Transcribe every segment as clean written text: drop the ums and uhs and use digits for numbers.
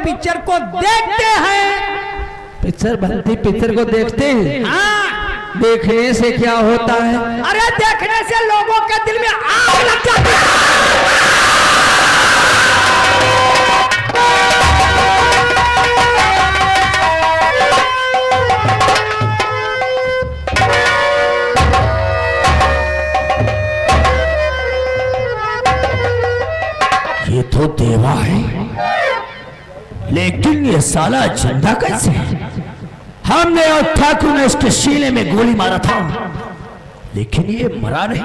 Picture को देखते हैं। पिक्चर बनती पिक्चर को देखते हैं। हाँ। देखने से क्या होता है? अरे देखने से लोगों के दिल में आग लग जाती है। ये तो देवा है, लेकिन ये साला जिंदा कैसे है? हमने और ठाकुर ने इसके सीने में गोली मारा था, लेकिन ये मरा नहीं।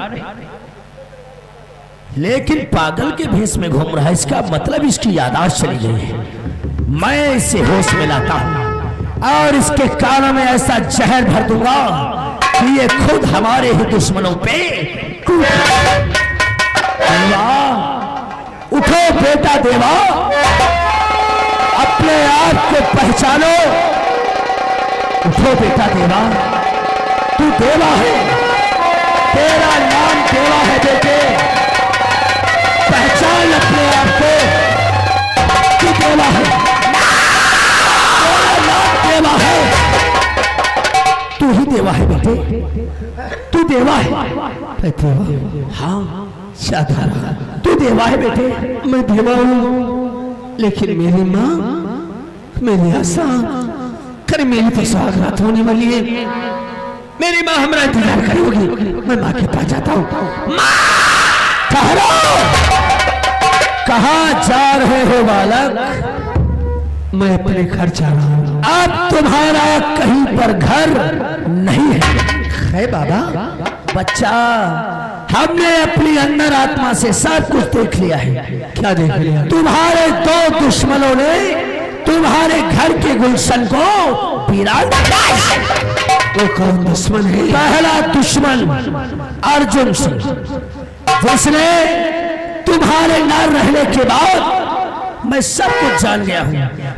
लेकिन पागल के भेष में घूम रहा है, इसका मतलब इसकी याददाश्त चली गई है। मैं इसे होश में लाता हूं और इसके कानों में ऐसा जहर भर दूंगा कि ये खुद हमारे ही दुश्मनों पे उठो बेटा देवा, अपने आप को पहचानो। उठो बेटा देवा, तू देवा है, तेरा नाम देवा है बेटे। पहचान अपने आप को, तू देवा है, तेरा नाम देवा है। तू ही देवा है बेटे, तू देवा है। देवा? हाँ शादारा, तू देवा है बेटे। मैं देवा हूँ, लेकिन मेरी माँ, मेरी आशा, कर मेरी तो स्वागत होने वाली है। मेरी माँ हमारा इंतजार करेगी। मैं माँ के पास जाता हूँ। माँ, कहाँ जा रहे हो बालक? मैं अपने घर जा रहा हूँ। अब तुम्हारा कहीं पर घर नहीं है बाबा? बच्चा, हमने अपनी अंदर आत्मा से सब कुछ देख लिया है। क्या देख लिया? तुम्हारे दो दुश्मनों ने तुम्हारे घर के गुलशन को वीरान बनाया। वो कौन दुश्मन है? पहला दुश्मन अर्जुन सिंह, जिसने तुम्हारे न रहने के बाद मैं सब कुछ जान गया हूं।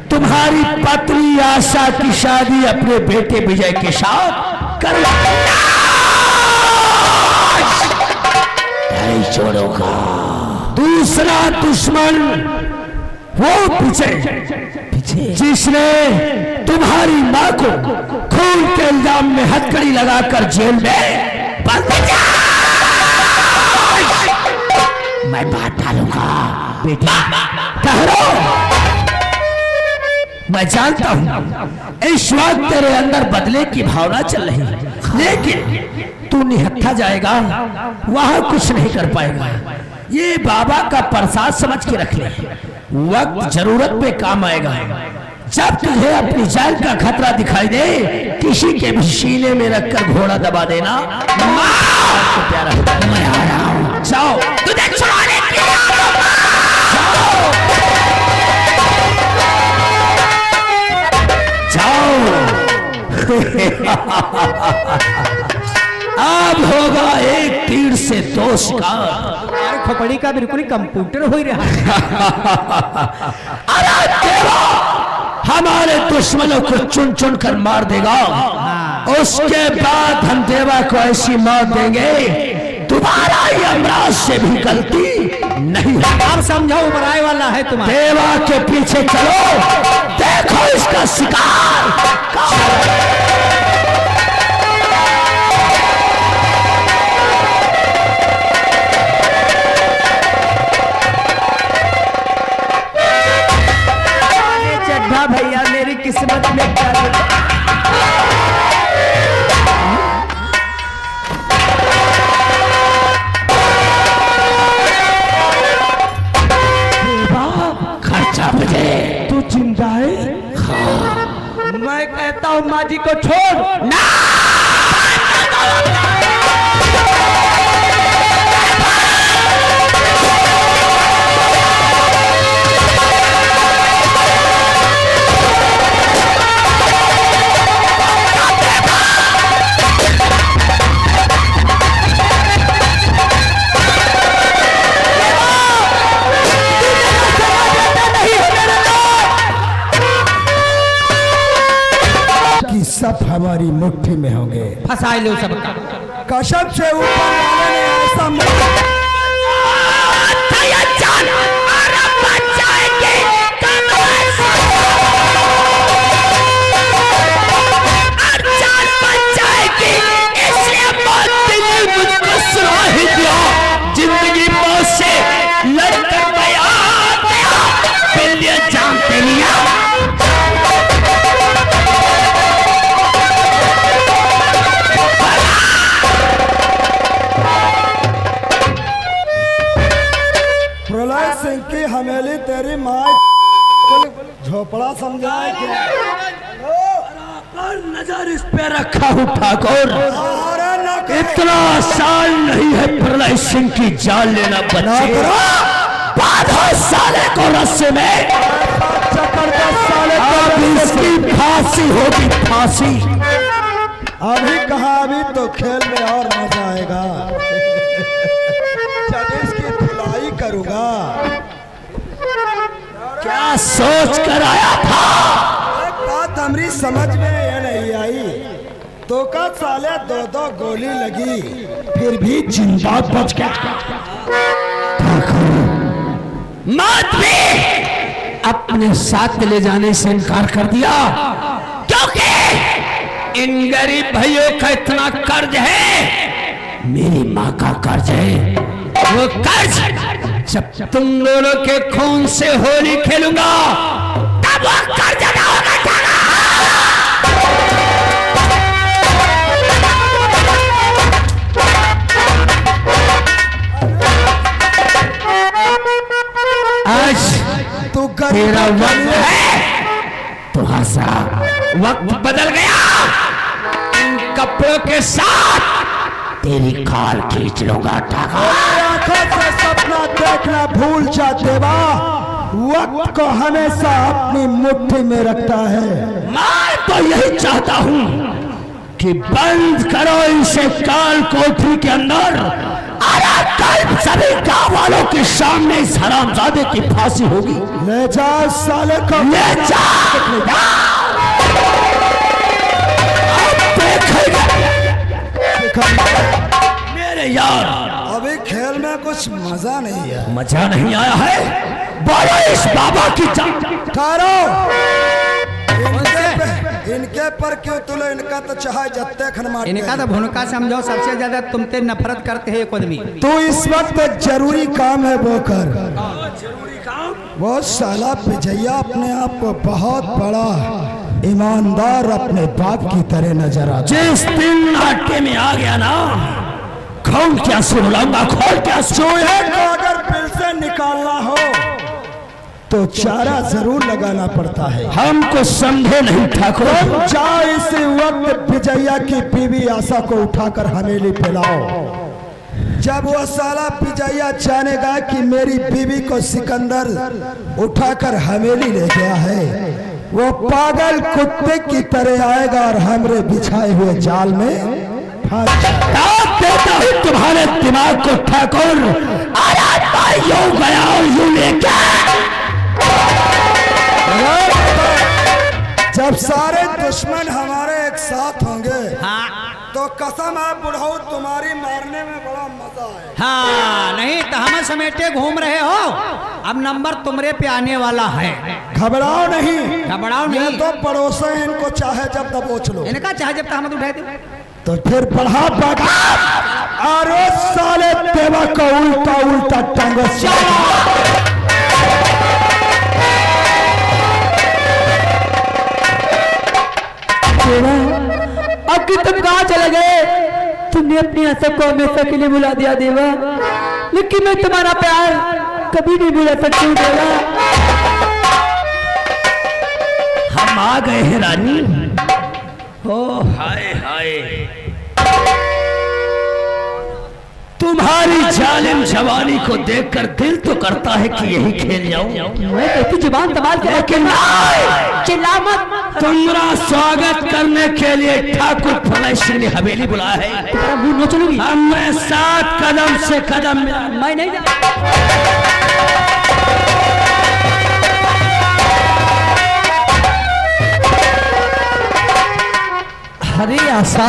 तुम्हारी पत्नी आशा की शादी अपने बेटे विजय के साथ कर छोड़ोगा। दूसरा दुश्मन वो पीछे, जिसने तुम्हारी माँ को खून के इल्जाम में हथकड़ी लगाकर जेल में बंद किया। मैं बात डालूंगा बेटा, ठहरो। मैं जानता हूं इस वक्त तेरे अंदर बदले की भावना चल रही है, लेकिन तू निहत्था जाएगा, वहां कुछ नहीं कर पाएगा। ये बाबा का प्रसाद समझ के रख ले, वक्त जरूरत पे काम आएगा। जब तुझे अपनी जान का खतरा दिखाई दे, किसी के भी सीने में रखकर घोड़ा दबा देना। तो प्यारा, मैं आ रहा हूं। जाओ, तुझे छुड़ाने के लिए जाओ। अब होगा एक तीर से दो शिकार। खोपड़ी का बिल्कुल कंप्यूटर हो ही रहा है। अरे देवा, हमारे दुश्मनों को चुन चुन कर मार देगा। उसके बाद हम देवा को ऐसी मौत देंगे, तुम्हारा यमराज से भी गलती नहीं है। आप समझाओ, बनाए वाला है तुम्हारा। देवा के पीछे चलो, देखो इसका शिकार। चड्ढा भैया, मेरी किस्मत में क्या खर्चा बजे। तू जिंदा है? हाँ। मैं कहता हूँ माँ जी को छोड़ ना। सब हमारी मुट्ठी में होंगे। फंसा लो सबका। कसम से ऊपर वाले ने ऐसा जान और बचाएंगे। साली तेरी माँ झोपड़ा समझा क्या? नजर इस पे रखा हूँ ठाकुर, अरे ना इतना साल नहीं है प्रलय सिंह की जान लेना बच्चे। बांधो साले को रस्से में, अब इसकी फांसी होगी फांसी। अभी कहा, अभी तो खेल में और मजा आएगा जब इसकी धुलाई करूंगा। क्या सोच कर आया था? एक बात हमारी समझ में ये नहीं आई, तो का साले दो दो गोली लगी फिर भी जिंदा बच गया। मत भी अपने साथ ले जाने से इनकार कर दिया, क्योंकि इन गरीब भाइयों का इतना कर्ज है, मेरी माँ का कर्ज है। वो कर्ज जब तुम दोनों के खून से होली खेलूंगा तब वो कर्ज अदा होगा। आज तू तेरा वक्त है, तुम्हारा वक्त बदल गया। इन कपड़ों के साथ तेरी खाल खींच लूंगा ठाकुर। आंखों से सपना देखना भूल जा देवा, वक्त को हमेशा अपनी मुट्ठी में रखता है। मैं तो यही चाहता हूँ कि बंद करो इसे काल कोठरी के अंदर, और कल सभी गाँव वालों के सामने इस हरामजादे की फांसी होगी। ले जा साले को, ले जा। मेरे यार, अभी खेल में कुछ मजा नहीं है। मजा नहीं आया है? बोलो इस बाबा की ठहरो, इनके पर क्यों तुले? इनका तो चाहे जत्ते खनमाते इनका तो भूनका समझो, सबसे ज्यादा तुमसे नफरत करते हैं एक आदमी। तू इस वक्त एक जरूरी काम है वो कर। वो साला पिजैया अपने आप को बहुत बड़ा ईमानदार अपने बाप की तरह नजर आता। जिस दिन नाट्य में आ गया ना, खोल क्या सुन लाऊंगा, खोल क्या चूहे को अगर बिल से निकालना हो तो चारा जरूर लगाना पड़ता है। हमको समझे नहीं ठाकुर। जाओ इसी वक्त पिजैया की बीवी आशा को उठाकर हवेली पे लाओ। जब वो साला पिजैया जानेगा कि मेरी बीवी को सिकंदर उठाकर हवेली ले गया है, वो पागल कुत्ते की तरह आएगा और हमरे बिछाए हुए जाल में देता हूँ तुम्हारे दिमाग को ठाकुर। यूं गया और यूं लेके। जब सारे दुश्मन हमारे एक साथ होंगे, तो कसम है बुढ़ऊ तुम्हारी मारने में बड़ा मजा है। हाँ नहीं तो हम समेटे घूम रहे हो, अब नंबर तुमरे पे आने वाला है। घबराओ नहीं, घबराओ नहीं। ये तो पड़ोसे हैं, इनको चाहे जब दबोच लो। इनका चाहे जब तक हम उठाए दो तो फिर बढ़ा और साले देवा का उल्टा उल्टा टांग। अब कि तुम कहाँ चले गए? तुमने अपनी आशा को हमेशा के लिए बुला दिया देवा, लेकिन मैं तुम्हारा प्यार कभी नहीं भुला सकती हूँ देवा। हम आ गए हैं रानी। ओ हाय हाय, तुम्हारी जालिम जवानी को देखकर दिल तो करता है कि यही खेल जाऊं। मैं कहती जुबान संभाल के, लेकिन चिल्ला मत। तुम्हारा स्वागत करने के लिए ठाकुर प्रलय सिंह ने हवेली बुलाया है। तुम्हारा मुंह न चलूंगी। मैं 7 कदम से कदम मिला। मैं नहीं हरी आशा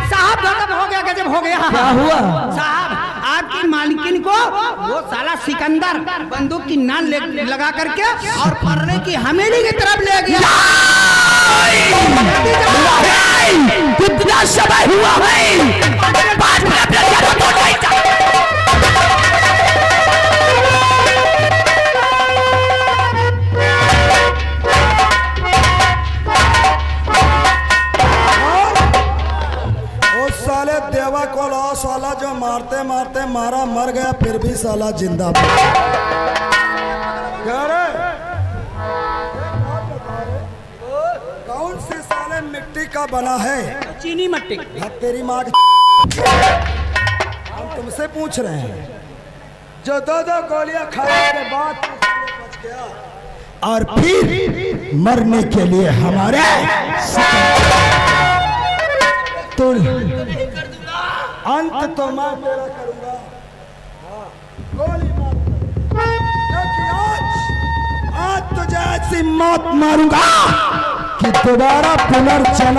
साहब, गजब हो गया, गजब हो गया। क्या हुआ? साहब, आपकी मालकिन को वो साला सिकंदर बंदूक की नाल लगा करके और पर्रे की हवेली की तरफ ले गया। कितना समय हुआ है? 5 मिनट लग गया तो नहीं था। साले देवा को लाओ, साला जो मारते मारते मारा मर गया फिर भी साला जिंदा कौन से साले मिट्टी का बना है? चीनी मट्टी। तेरी माँ की हम तुमसे पूछ रहे हैं, जो दो गोलियां खाने के बाद बच गया और फिर मरने के लिए हमारे तो अंत तो मैं तेरा करूंगा। गोली मार, क्योंकि आज तुझे ऐसी मौत मारूंगा कि दोबारा पुनर्जन्म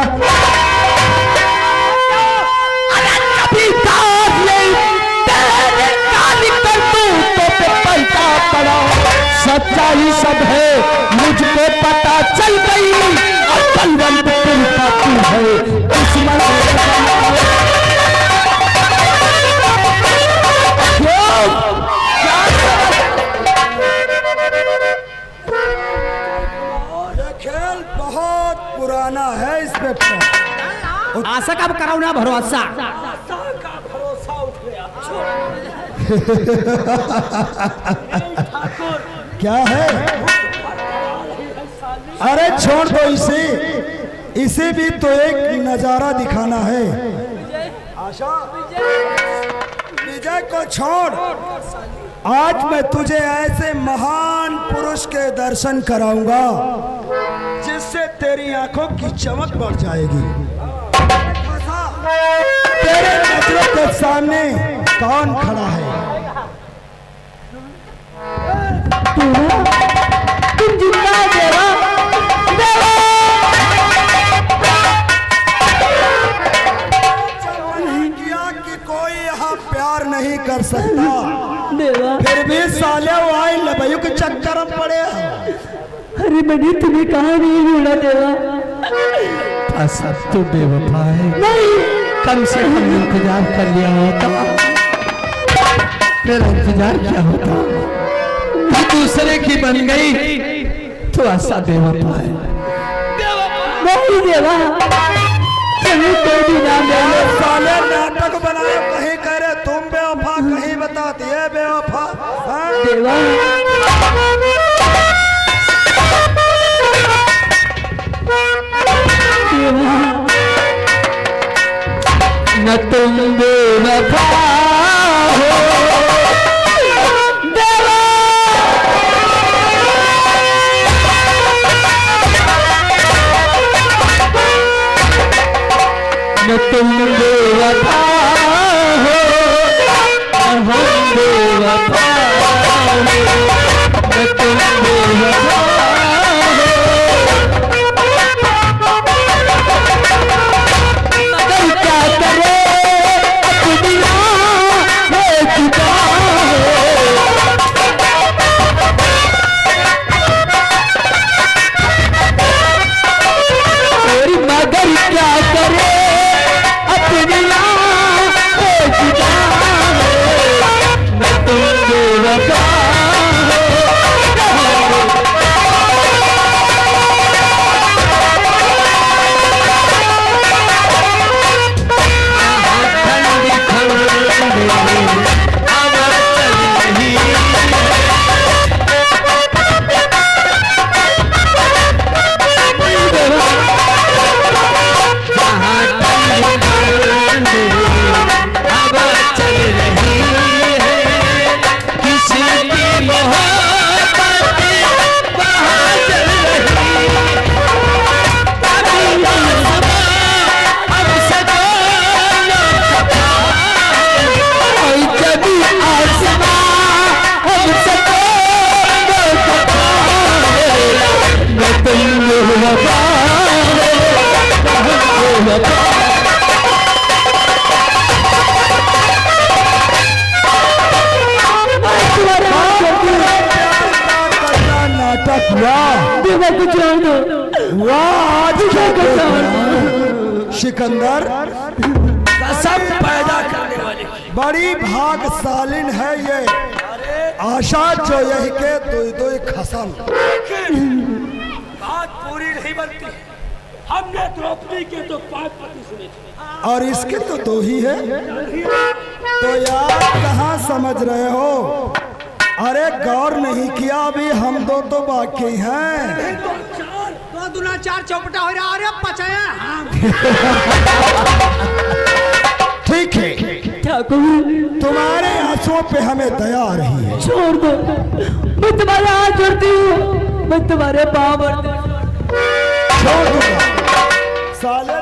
सच्चाई सब है मुझको पता चल गई और बलवंत तुमका तू है दुश्मन ये खेल बहुत पुराना है। इस पे आशा कब कराओ ना भरोसा। क्या है? अरे छोड़ दो इसे, इसे भी तो एक नजारा दिखाना है। आशा विजय को छोड़, आज मैं तुझे ऐसे महान पुरुष के दर्शन कराऊंगा जिससे तेरी आंखों की चमक बढ़ जाएगी। तेरे नजरों के सामने कौन खड़ा है? तुम जिंदा है देवा, देवा। किया कि कोई यहाँ प्यार नहीं कर सकता, देवा। फिर भी साले वो आई लबयू के चक्कर में पड़े। अरे मैंने तुम्हें कहा नहीं भूला देवा। सब तो बेवफा है, नहीं, कम से कम इंतजार कर लिया होता। मेरा इंतजार क्या होता? तू दूसरे की बन गई तो ऐसा बेवफा है। नहीं देवा, कहीं कोई भी नाम ले लो। साले नाटक बनाए, कहीं कह रहे तुम बेवफा, कहीं बताती है बेवफा। हाँ? देवा न तुम बेवफा हो देवा, न तुम बेवफा हो हम बेवफा हो, न तुम बेवफा सिकंदर कसम पैदा करने वाली बड़ी भागशालीन है ये आशा, जो यही के दुई दुई खसम। बात पूरी नहीं बनती, हमने द्रौपदी के तो 5 पति सुने थे और इसके तो 2 ही है। तो यार कहाँ समझ रहे हो? अरे गौर नहीं किया, अभी हम 2 तो बाकी हैं। 2 दूना 4 चौपटा हो रहा। अरे पचाया ठीक है, ठाकुर तुम्हारे आंसुओं पे हमें दया आ रही है। छोड़ दो, मैं तुम्हारे हाथ जोड़ती हूँ, मैं तुम्हारे पाँव पड़ती हूँ। छोड़ दूंगा साले,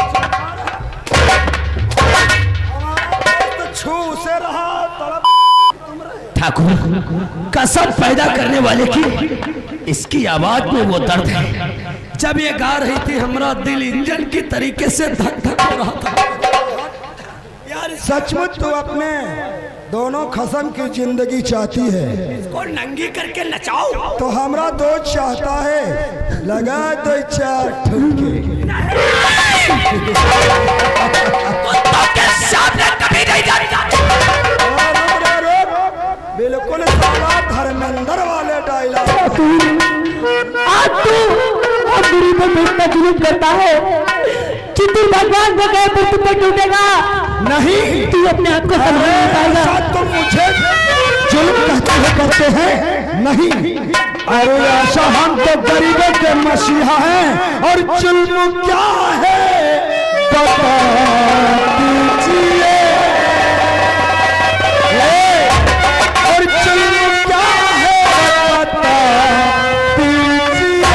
तो छू से रहा तड़प। ठाकुर कसम पैदा करने वाले की इसकी आवाज में वो दर्द है। जब ये गा रही थी हमारा दिल इंजन की तरीके से धक धक हो रहा था। यार सचमुच तू अपने दोनों खसम की जिंदगी चाहती है इसको नंगी करके नचाओ। तो हमरा 2 चाहता है, लगा 2 4 ठुमके। कभी नहीं जाएगा। बिल्कुल साला धर्मेंद्र वाले डायलॉग। आज तू अब बुरी पर इतना जुलूम करता है, चित्तू भगवान को कहे पर तुम पे टूटेगा नहीं, तू अपने आप को संभाल पाएगा। तुम मुझे जुल्म कहते हैं नहीं। अरे आशा, हम तो गरीबों के मसीहा हैं और जुल्म क्या है बता दीजिए। और जुल्म क्या है बता दीजिए।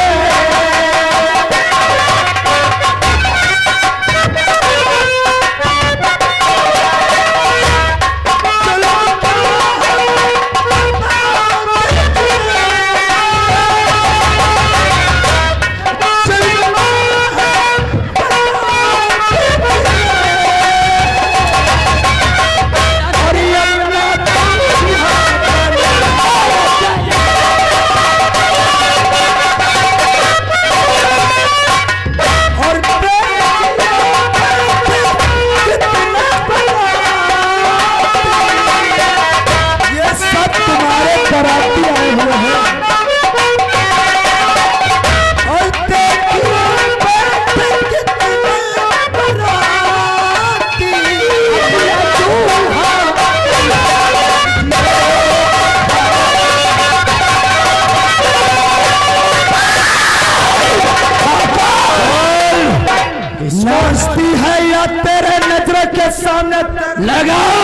लगाओ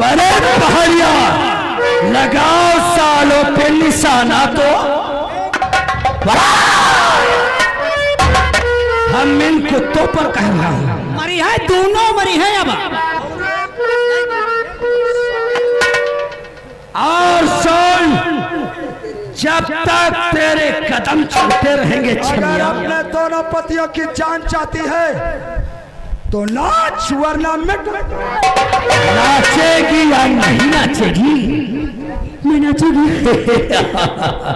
अरे पहाड़िया, लगाओ सालों पे निशाना तो हम इन कुत्तों पर कह रहे हैं। मरी है, दोनों मरी है अब। और सुन, जब तक तेरे कदम चलते रहेंगे अगर छमिया, अपने दोनों पतियों की जान चाहती है तो नाच, वरना मिट। नाचेगी या नहीं नाचेगी? मैं नाचूंगी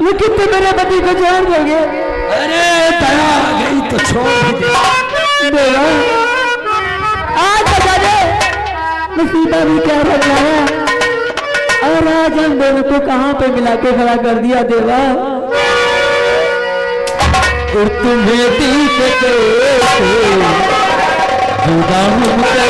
लेकिन तुम मेरे पति को छोड़ दोगे। अरे दया आ गई तो छोड़ ही दे। देवा आज बता दे, मुसीबत भी क्या बन है और आज हम दोनों को कहाँ पे मिला के खड़ा कर दिया देवा। और तुम्हें दिल से जुदा हूँ करे